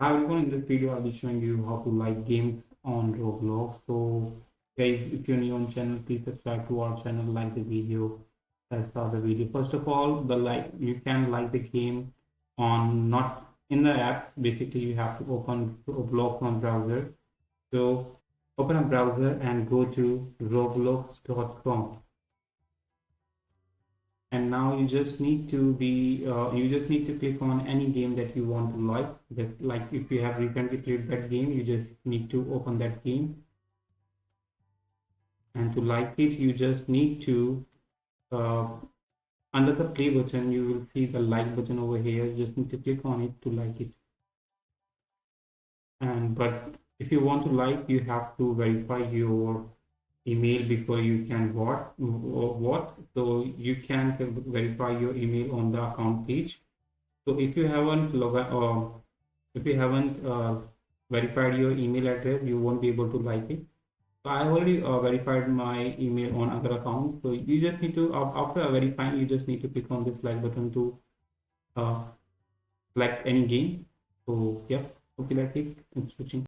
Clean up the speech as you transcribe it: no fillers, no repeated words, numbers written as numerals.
Hi everyone, in this video I'll be showing you how to like games on Roblox. So guys, if you're new on channel, please subscribe to our channel, like the video. Let's start the video. First of all, the like you can like the game on not in the app. Basically, you have to open Roblox on browser. So open a browser and go to roblox.com. And now you just need to click on any game that you want to like. Just like if you have recently played that game, you just need to open that game, and to like it you just need to uh, under the play button you will see the like button over here. You just need to click on it to like it. And but if you want to like, you have to verify your email before you can what. So you can verify your email on the account page. So if you haven't verified your email address, you won't be able to like it. So I already verified my email on other account. So you just need to after verifying, you just need to click on this like button to uh, select any game. So yeah, hope you like it. Thanks for watching.